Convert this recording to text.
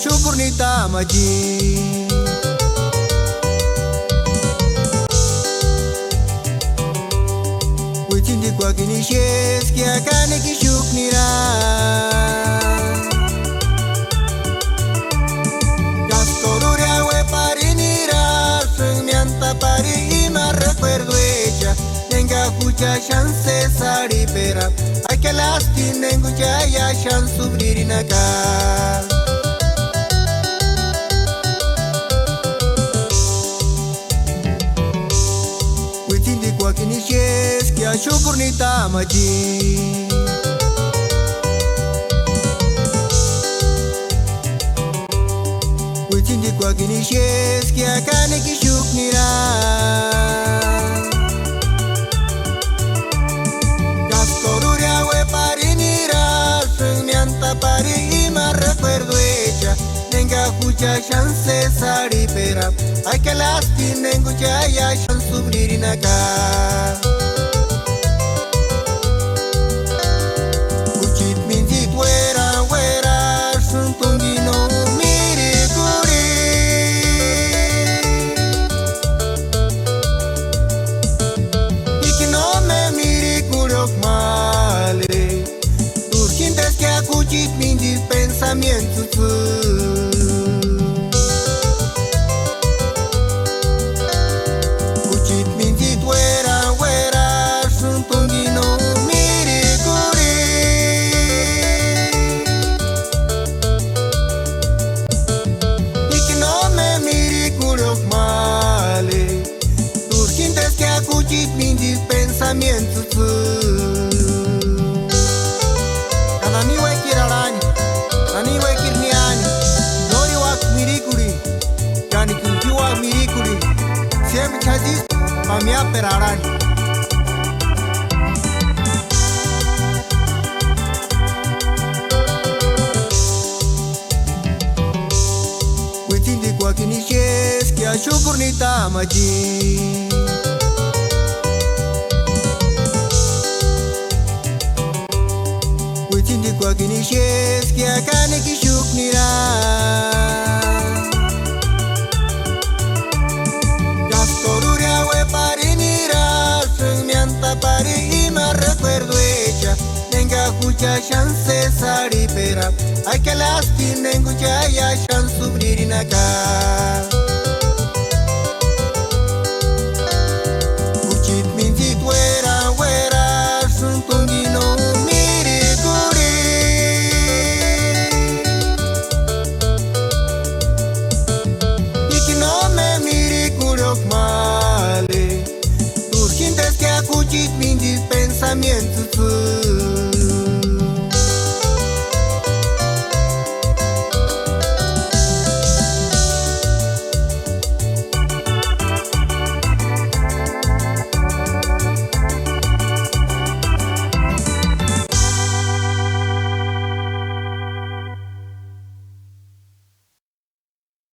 syukur ni tamaji. Witindi kwa kini shes kia kane ki syuk nira. Gastoruria we parinira, sung mianta pari ima recuerdo ella. Nenga kucha chance sari pera, ay que lasti nengu jaya shan subririna ka. Witindi kwa kini shes kia syukur ni tamaji. Witindi kwa kini shes kia kane ki syuk nira. Gastoruria we parinira, sung mianta pari ima recuerdo ella. Nenga kucha chance sari pera, ay que lasti nengu jaya shan subririna ka. Kuchit minjit wera wera, sung tungino miri kuri. Ikino me miri kuriok male, urgintes que a kuchit minjit pensamientos. Minjis pensamientos kanani we kirarani ani we kirniani dori wak mirikuri yani kinkiwa mirikuri sem chadis pamia perarani witindi kwa kini shes kia syukur ni tamaji. Witindi kwa kini shes kia kane ki syuk nira. Gastoruria we parinira, sung mianta pari ima recuerdo ella. Nenga kucha chance sari pera, ay que lasti nengu jaya shan subririna ka. Kuchit minjit wera wera, sung tungino male, urgintes que a kuchit minjis pensamientos.